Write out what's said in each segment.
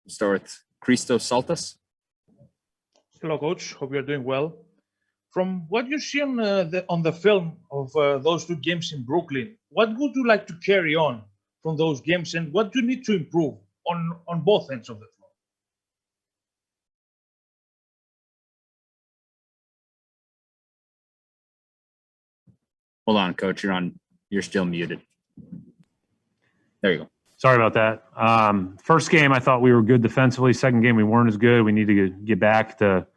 Start with Christos Saltas. Hello, Coach. Hope you're doing well. From what you see on the film of those two games in Brooklyn, what would you like to carry on from those games, and what do you need to improve on both ends of the floor? Hold on, Coach. You're still muted. There you go. Sorry about that. First game, I thought we were good defensively. Second game, we weren't as good. We need to get back to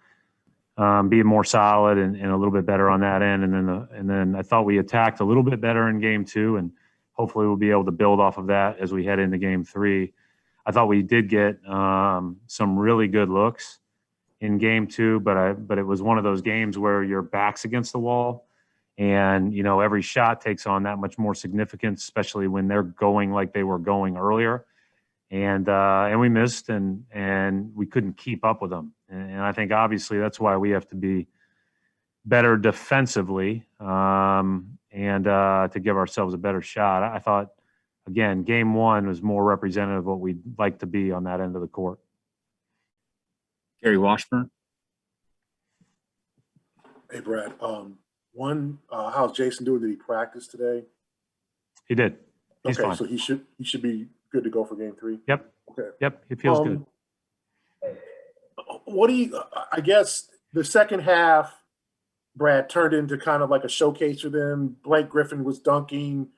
being more solid and a little bit better on that end. And then I thought we attacked a little bit better in game two, and hopefully we'll be able to build off of that as we head into game three. I thought we did get some really good looks in game two, but it was one of those games where your back's against the wall. And, you know, every shot takes on that much more significance, especially when they're going like they were going earlier. And we missed and we couldn't keep up with them. And I think obviously that's why we have to be better defensively and to give ourselves a better shot. I thought, again, game one was more representative of what we'd like to be on that end of the court. Gary Washburn. Hey, Brad. How's Jason doing? Did he practice today? He did. He's okay, fine. So he should be good to go for game three. Yep. Okay. Yep. It feels good. What do you? I guess the second half, Brad, turned into kind of like a showcase for them. Blake Griffin was dunking,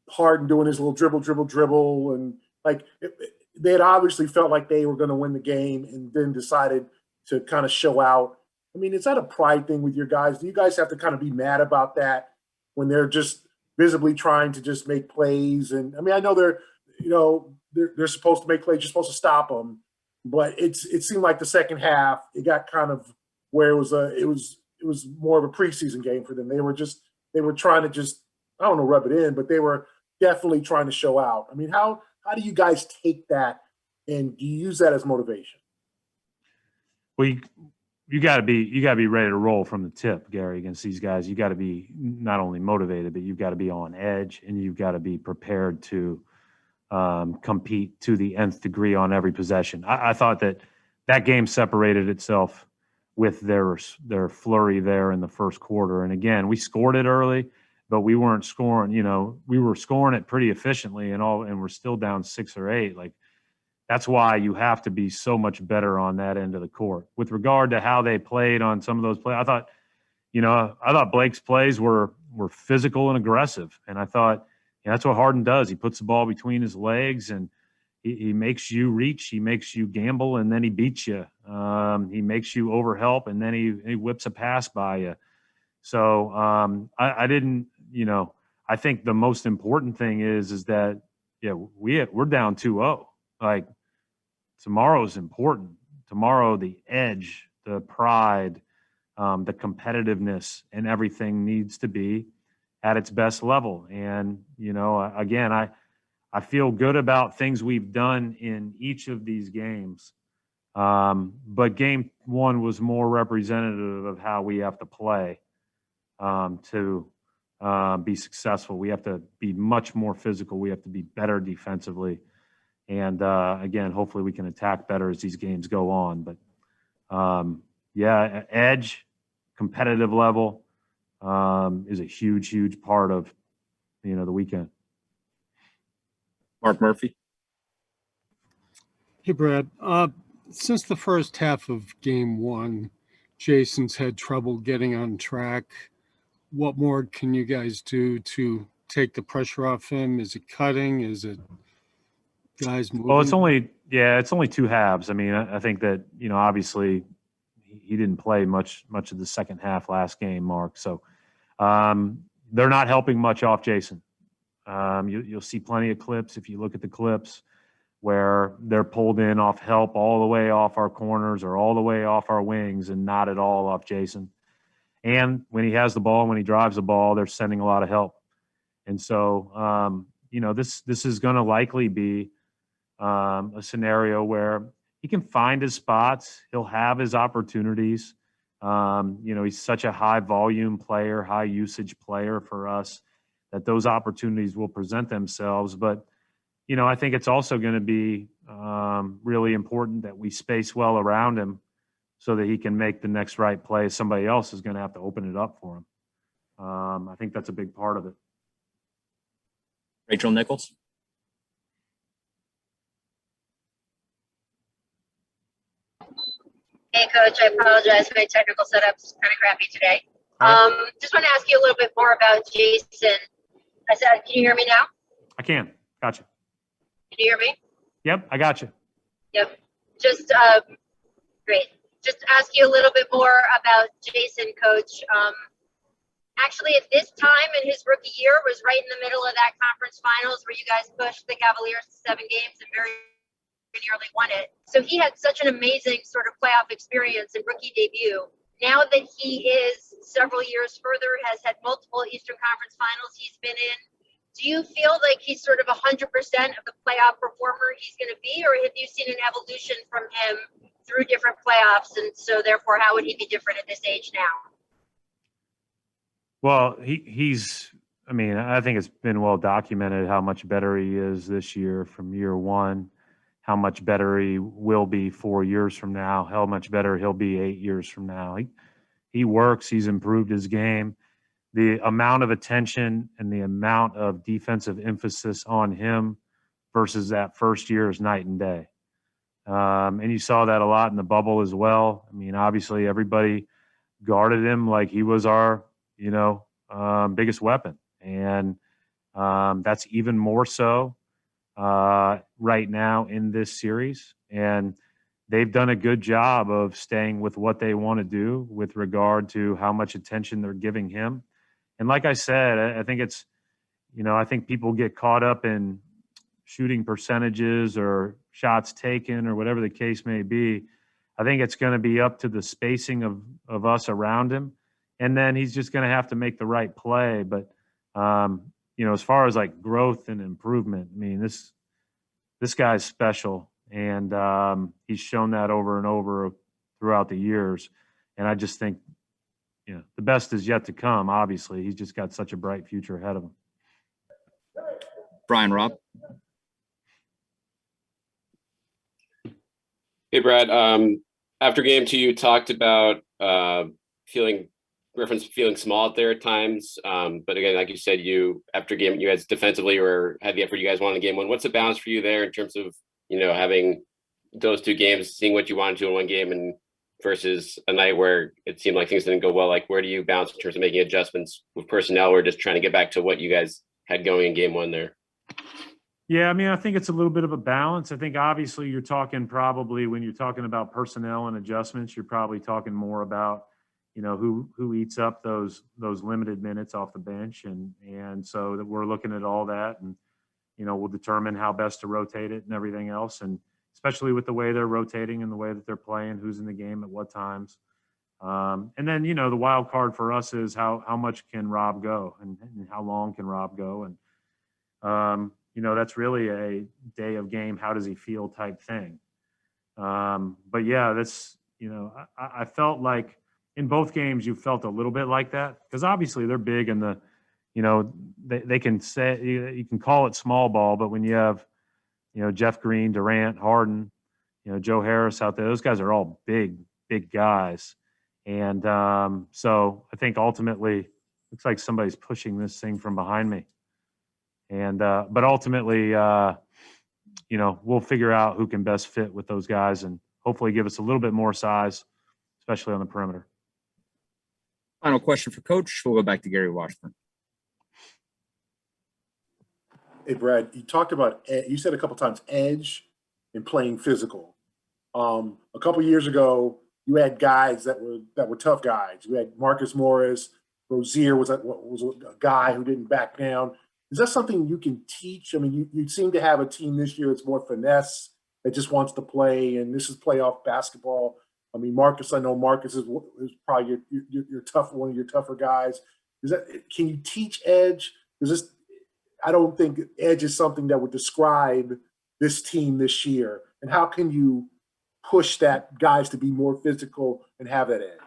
Harden doing his little dribble, and they had obviously felt like they were going to win the game, and then decided to kind of show out. I mean, is that a pride thing with your guys? Do you guys have to kind of be mad about that when they're just visibly trying to just make plays? And I mean, I know they're supposed to make plays, you're supposed to stop them, but it seemed like the second half it got kind of where it was more of a preseason game for them. They were trying to just, I don't know, rub it in, but they were definitely trying to show out. I mean, how do you guys take that, and do you use that as motivation? Well, you got to be ready to roll from the tip, Gary, against these guys. You got to be not only motivated, but you've got to be on edge, and you've got to be prepared to compete to the nth degree on every possession. I thought that game separated itself with their flurry there in the first quarter. And again, we scored it early, but we weren't scoring. You know, we were scoring it pretty efficiently and we're still down 6 or 8. Like, that's why you have to be so much better on that end of the court. With regard to how they played on some of those plays, I thought Blake's plays were physical and aggressive. And I thought, that's what Harden does. He puts the ball between his legs and he makes you reach, he makes you gamble, and then he beats you. He makes you overhelp, and then he whips a pass by you. So I didn't, I think the most important thing is that, we're down 2-0. Like, tomorrow's important. Tomorrow, the edge, the pride, the competitiveness, and everything needs to be at its best level. And, again, I feel good about things we've done in each of these games. But game one was more representative of how we have to play to be successful. We have to be much more physical. We have to be better defensively. And, again, hopefully we can attack better as these games go on. But, edge, competitive level is a huge, huge part of, the weekend. Mark Murphy. Hey, Brad. Since the first half of game one, Jason's had trouble getting on track. What more can you guys do to take the pressure off him? Is it cutting? Is it guys moving? Well, it's only 2 halves. I mean, I think that, obviously he didn't play much of the second half last game, Mark. So they're not helping much off Jason. You'll see plenty of clips if you look at the clips where they're pulled in off help all the way off our corners or all the way off our wings and not at all off Jason. And when he has the ball, when he drives the ball, they're sending a lot of help. And so, this is going to likely be a scenario where he can find his spots. He'll have his opportunities. He's such a high volume player, high usage player for us that those opportunities will present themselves. But, I think it's also going to be really important that we space well around him so that he can make the next right play. Somebody else is going to have to open it up for him. I think that's a big part of it. Rachel Nichols. Hey, Coach, I apologize. My technical setup's kind of crappy today. Just want to ask you a little bit more about Jason. I said, can you hear me now? I can. Gotcha. Can you hear me? Yep, I got you. Yep. Just great. Just ask you a little bit more about Jason, Coach. Actually, at this time in his rookie year was right in the middle of that conference finals where you guys pushed the Cavaliers to 7 games and very nearly won it. So he had such an amazing sort of playoff experience and rookie debut. Now that he is several years further, has had multiple Eastern Conference finals he's been in, do you feel like he's sort of 100% of the playoff performer he's going to be, or have you seen an evolution from him through different playoffs? And so therefore, how would he be different at this age now? Well, he's, I mean, I think it's been well documented how much better he is this year from year one, how much better he will be 4 years from now, how much better he'll be 8 years from now. He works, he's improved his game. The amount of attention and the amount of defensive emphasis on him versus that first year is night and day. And you saw that a lot in the bubble as well. I mean, obviously everybody guarded him like he was our, biggest weapon. And that's even more so right now in this series. And they've done a good job of staying with what they want to do with regard to how much attention they're giving him. And like I said, I think it's, I think people get caught up in shooting percentages or shots taken or whatever the case may be. I think it's going to be up to the spacing of us around him. And then he's just going to have to make the right play. But, as far as like growth and improvement, I mean, this guy's special. And he's shown that over and over throughout the years. And I just think, the best is yet to come, obviously. He's just got such a bright future ahead of him. Brian Robb. Hey, Brad. After game 2, you talked about feeling small out there at times. But again, like you said, after game, you had defensively or had the effort you guys wanted in game 1. What's the balance for you there in terms of, having those 2 games, seeing what you wanted to in one game and versus a night where it seemed like things didn't go well? Like, where do you bounce in terms of making adjustments with personnel or just trying to get back to what you guys had going in game 1 there? Yeah, I mean, I think it's a little bit of a balance. I think obviously you're talking probably when you're talking about personnel and adjustments, you're probably talking more about, who eats up those limited minutes off the bench. And so that we're looking at all that and, we'll determine how best to rotate it and everything else. And especially with the way they're rotating and the way that they're playing, who's in the game at what times. And then, the wild card for us is how much can Rob go and how long can Rob go? And, that's really a day of game, how does he feel type thing. But yeah, that's, I felt like in both games you felt a little bit like that because obviously they're big and they can say, you can call it small ball, but when you have, Jeff Green, Durant, Harden, Joe Harris out there, those guys are all big guys. And so I think ultimately looks like somebody's pushing this thing from behind me. And but ultimately, we'll figure out who can best fit with those guys and hopefully give us a little bit more size, especially on the perimeter. Final question for Coach. We'll go back to Gary Washburn. Hey, Brad, you talked about, you said a couple times edge and playing physical. A couple years ago, you had guys that were tough guys. You had Marcus Morris, Rozier was a guy who didn't back down. Is that something you can teach? I mean, you seem to have a team this year that's more finesse, that just wants to play, and this is playoff basketball. I mean, Marcus, I know Marcus is probably your tough, one of your tougher guys. Can you teach edge? I don't think edge is something that would describe this team this year. And how can you push that guys to be more physical and have that edge?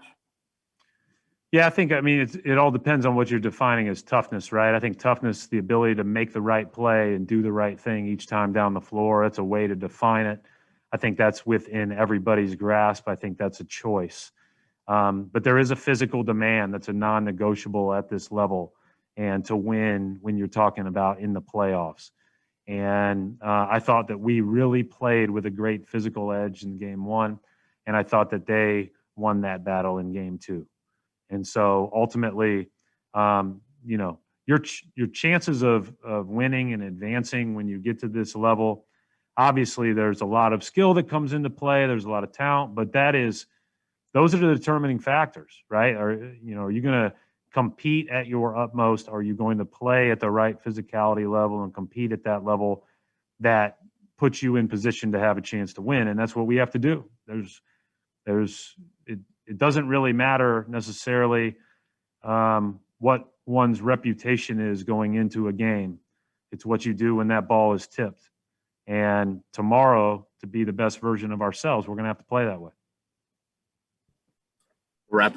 Yeah, I mean, it all depends on what you're defining as toughness, right? I think toughness, the ability to make the right play and do the right thing each time down the floor, that's a way to define it. I think that's within everybody's grasp. I think that's a choice. But there is a physical demand that's a non-negotiable at this level, and to win when you're talking about in the playoffs. And I thought that we really played with a great physical edge in game one, and I thought that they won that battle in game two. And so ultimately, your chances of winning and advancing when you get to this level, obviously there's a lot of skill that comes into play. There's a lot of talent, but those are the determining factors, right? Are you going to compete at your utmost? Are you going to play at the right physicality level and compete at that level that puts you in position to have a chance to win? And that's what we have to do. It doesn't really matter necessarily what one's reputation is going into a game. It's what you do when that ball is tipped. And tomorrow, to be the best version of ourselves, we're going to have to play that way. Wrap it up